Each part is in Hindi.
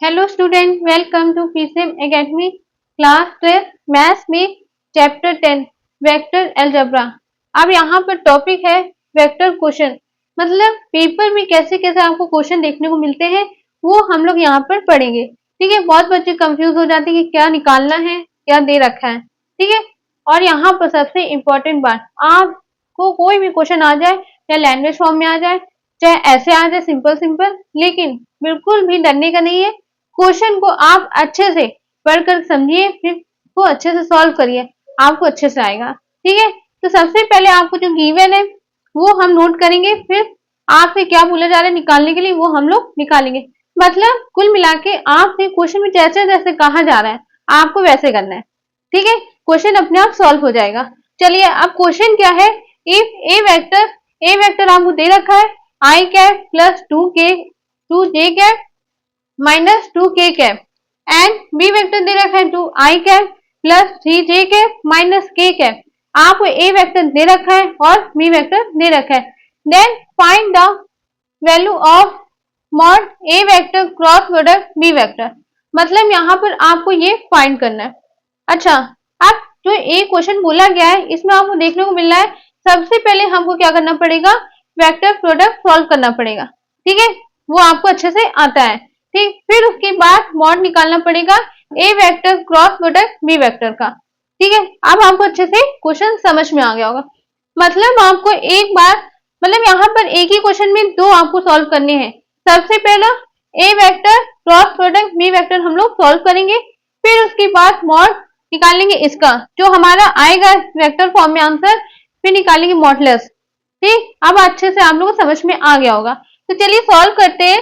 Hello student, welcome to PCM academy class 12 maths में चैप्टर 10 वेक्टर अलजेब्रा। अब यहाँ पर टॉपिक है वेक्टर क्वेश्चन, मतलब पेपर में कैसे कैसे आपको क्वेश्चन देखने को मिलते हैं वो हम लोग यहाँ पर पढ़ेंगे। ठीक है, बहुत बच्चे कंफ्यूज हो जाते हैं कि क्या निकालना है, क्या दे रखा है। ठीक है, और यहाँ पर सबसे इम्पोर्टेंट बात, आपको कोई भी क्वेश्चन आ जाए, चाहे लैंग्वेज फॉर्म में आ जाए, चाहे ऐसे आ जाए सिंपल सिंपल, लेकिन बिल्कुल भी डरने का नहीं है। क्वेश्चन को आप अच्छे से पढ़कर समझिए, फिर को अच्छे से सॉल्व करिए, आपको अच्छे से आएगा। ठीक है, तो सबसे पहले आपको जो गिवन है वो हम नोट करेंगे, फिर आपसे क्या बोला जा रहा है निकालने के लिए वो हम लोग निकालेंगे। मतलब कुल मिला के आपसे क्वेश्चन में जैसे जैसे कहा जा रहा है आपको वैसे करना है। ठीक है, क्वेश्चन अपने आप सॉल्व हो जाएगा। चलिए, अब क्वेश्चन क्या है। इफ ए वेक्टर आपको दे रखा है I cap plus two J cap minus two K cap and B vector दे रखा है two I cap plus three J cap minus K cap. आपको ए वेक्टर दे रखा है और बी वेक्टर दे रखा है। Then find the value of mod A vector cross product B vector. मतलब यहाँ पर आपको ये फाइंड करना है। अच्छा, अब जो ए क्वेश्चन बोला गया है इसमें आपको देखने को मिल रहा है, सबसे पहले हमको क्या करना पड़ेगा, वेक्टर प्रोडक्ट सॉल्व करना पड़ेगा। ठीक है, वो आपको अच्छे से आता है। ठीक, फिर उसके बाद मॉड निकालना पड़ेगा A vector cross product B vector का। ठीक है, अब आपको अच्छे से क्वेश्चन समझ में आ गया होगा। मतलब आपको एक बार, मतलब यहाँ पर एक ही क्वेश्चन में दो आपको सॉल्व करने हैं। सबसे पहला A vector cross product B vector हम लोग सॉल्व करेंगे, फिर उसके बाद मॉड निकालेंगे इसका, जो हमारा आएगा वेक्टर फॉर्म में आंसर, फिर निकालेंगे मॉडुलस। ठीक, अब अच्छे से आप लोगों को समझ में आ गया होगा। तो चलिए सॉल्व करते हैं।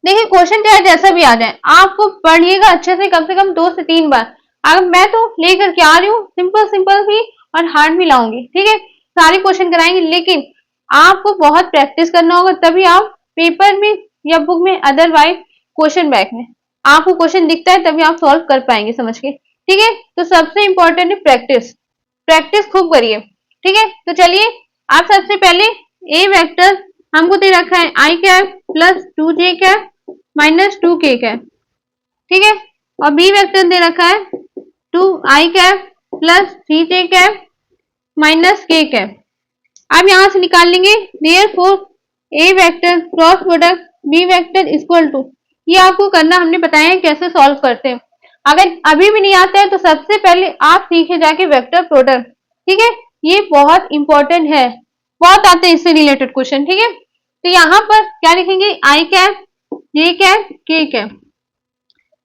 देखिए, क्वेश्चन चाहे जैसा भी आ जाए आपको पढ़िएगा अच्छे से कम 2 से 3 बार। अब मैं तो लेकर के आ रही हूँ सिंपल सिंपल भी और हार्ड भी लाऊंगी। ठीक है, सारे क्वेश्चन कराएंगे, लेकिन आपको बहुत प्रैक्टिस करना होगा, तभी आप पेपर में या बुक में, अदरवाइज क्वेश्चन बैंक में आपको क्वेश्चन दिखता है तभी आप सॉल्व कर पाएंगे समझ के। ठीक है, तो सबसे इंपॉर्टेंट है प्रैक्टिस। प्रैक्टिस खूब करिए। ठीक है, तो चलिए, आप सबसे पहले ए वेक्टर हमको दे रखा है I cap plus two J cap minus two K cap. ठीक है, और बी वेक्टर दे रखा है two I cap plus three J cap minus K cap. अब यहां से निकाल लेंगे therefore A vector cross product B vector equal to, ये आपको करना हमने बताया है कैसे सॉल्व करते हैं। अगर अभी भी नहीं आता है तो सबसे पहले आप सीखे जाके वेक्टर प्रोडक्ट। ठीक है, ये बहुत इंपॉर्टेंट है, बहुत आते हैं इससे रिलेटेड क्वेश्चन। ठीक है, तो यहाँ पर क्या लिखेंगे, आई कैप जे कैप के कैप।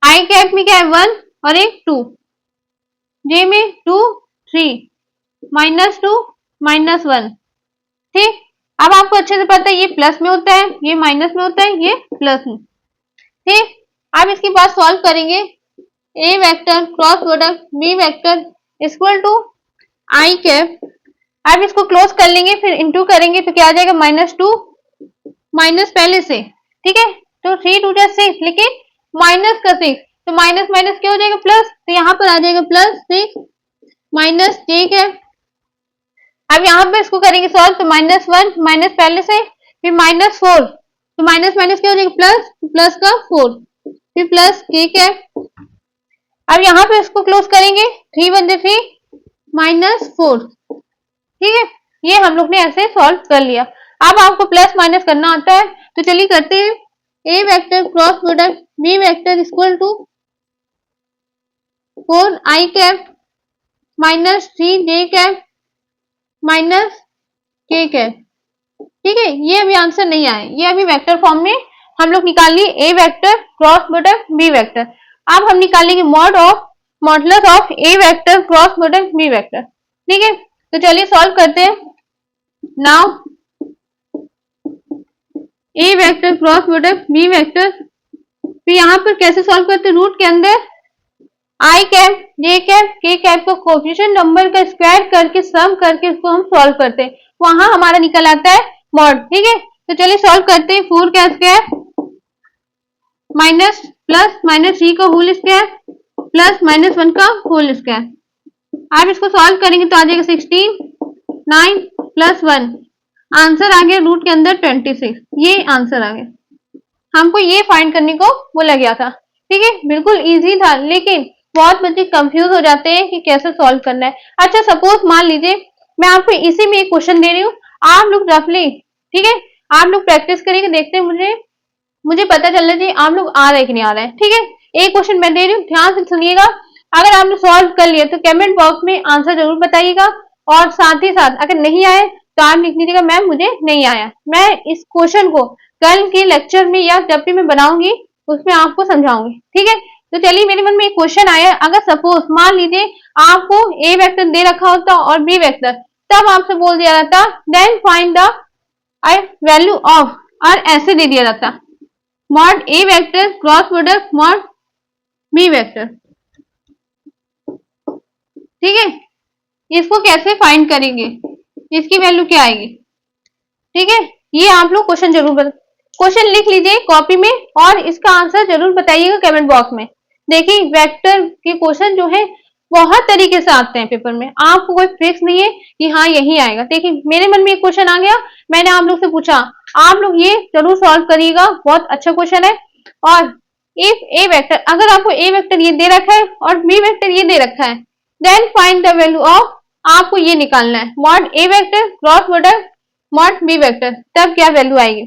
आई कैप में क्या है 1 और एक 2, जे में 2 3 माइनस 2 माइनस 1। ठीक, अब आपको अच्छे से पता है ये प्लस में होता है, ये माइनस में होता है, ये प्लस में। ठीक, अब इसके बाद सॉल्व करेंगे A vector cross product B vector equal to I cap. अब इसको क्लोज कर लेंगे, फिर इंटू करेंगे तो क्या आ जाएगा माइनस 2 माइनस पहले से। ठीक है, तो 3 2 6, लेकिन माइनस का 6, तो माइनस माइनस क्या हो जाएगा प्लस, तो यहाँ पर आ जाएगा प्लस 6 माइनस जे कैप। अब यहाँ पे इसको करेंगे सॉल्व, तो माइनस 1 माइनस पहले से, फिर माइनस 4, तो माइनस माइनस क्या हो जाएगा प्लस, प्लस का 4, फिर प्लस के कैप। अब यहाँ पे इसको क्लोज करेंगे, 3 1 3 माइनस 4। ठीक है, ये हम लोग ने ऐसे सॉल्व कर लिया। अब आपको प्लस माइनस करना आता है, तो चलिए करते हैं। A vector cross product B vector equal to 4 I cap minus 3 J cap minus K cap. ठीक है, ये अभी आंसर नहीं आए, ये अभी वेक्टर फॉर्म में हम लोग निकाल लिए A vector cross product B vector. अब हम निकालेंगे modulus of A vector cross product B vector. ठीक है, तो चलिए सॉल्व करते हैं। Now A vector cross product B vector, फिर यहाँ पर कैसे सॉल्व करते हैं, रूट के अंदर आई कैप जे कैप के कैप को कोफिशिएंट नंबर का स्क्वायर करके सम करके इसको हम सॉल्व करते हैं, वहां हमारा निकल आता है मॉड। ठीक है, तो चलिए सॉल्व करते हैं। 4 का स्क्वायर माइनस प्लस माइनस 3 का होल स्क्वायर प्लस माइनस 1 का होल स्क्वायर। आप इसको सॉल्व करेंगे तो आ जाएगा 16 9 प्लस 1, आंसर आ गया रूट के अंदर 26, ये आंसर आ गया। हमको ये फाइंड करने को बोला गया था। ठीक है, बिल्कुल इजी था, लेकिन बहुत बच्चे कंफ्यूज हो जाते हैं कि कैसे सॉल्व करना है। अच्छा, सपोज मान लीजिए मैं आपको इसी में एक क्वेश्चन दे रही हूँ, आप लोग रफली, ठीक है, आप लोग प्रैक्टिस करेंगे, देखते हैं मुझे मुझे पता चल रहा है आप लोग आ रहे हैं कि नहीं आ रहे हैं। ठीक है, एक क्वेश्चन मैं दे रही हूँ, ध्यान से सुनिएगा। अगर आपने सॉल्व कर लिया तो कमेंट बॉक्स में आंसर जरूर बताइएगा, और साथ ही साथ अगर नहीं आए तो आप लिख लीजिएगा मैम मुझे नहीं आया। मैं इस क्वेश्चन को कल के लेक्चर में या जब भी मैं बनाऊंगी उसमें आपको समझाऊंगी। ठीक है, तो चलिए, मेरे मन में एक क्वेश्चन आया। अगर सपोज मान लीजिए आपको ए वेक्टर दे रखा होता और बी वेक्टर, तब आपसे बोल दिया जाता then find the value of, और ऐसे दे दिया जाता mod A vector cross product mod B vector. ठीक है, इसको कैसे फाइंड करेंगे, इसकी वैल्यू क्या आएगी। ठीक है, ये आप लोग क्वेश्चन जरूर क्वेश्चन लिख लीजिए कॉपी में, और इसका आंसर जरूर बताइएगा कमेंट बॉक्स में। देखिए, वेक्टर के क्वेश्चन जो है बहुत तरीके से आते हैं पेपर में, आपको कोई फिक्स नहीं है कि हाँ यही आएगा। देखिए, मेरे मन में एक क्वेश्चन आ गया, मैंने आप लोग से पूछा, आप लोग ये जरूर सॉल्व करिएगा, बहुत अच्छा क्वेश्चन है। और इफ ए वेक्टर, अगर आपको ए वेक्टर ये दे रखा है और बी वेक्टर ये दे रखा है, then find the value of, आपको ये निकालना है mod A vector cross product mod B vector, तब क्या वैल्यू आएगी।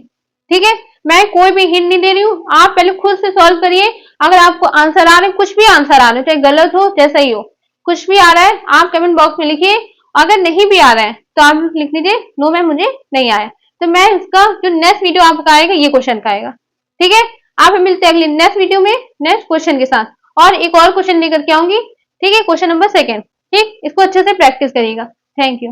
ठीक है, मैं कोई भी हिंट नहीं दे रही हूँ, आप पहले खुद से सॉल्व करिए। अगर आपको आंसर आ रहे हैं, कुछ भी आंसर आ रहे हैं, चाहे गलत हो चाहे सही हो, कुछ भी आ रहा है आप कमेंट बॉक्स में लिखिए। अगर नहीं भी आ रहा है तो आप लिख लीजिए नो मैम मुझे नहीं आया। तो मैं इसका जो नेक्स्ट वीडियो आपका आएगा ये क्वेश्चन का आएगा। ठीक है, आप मिलते हैं अगले नेक्स्ट वीडियो में नेक्स्ट क्वेश्चन के साथ, और एक और क्वेश्चन लेकर के आऊंगी। ठीक है, क्वेश्चन नंबर 2। ठीक, इसको अच्छे से प्रैक्टिस करिएगा। Thank you.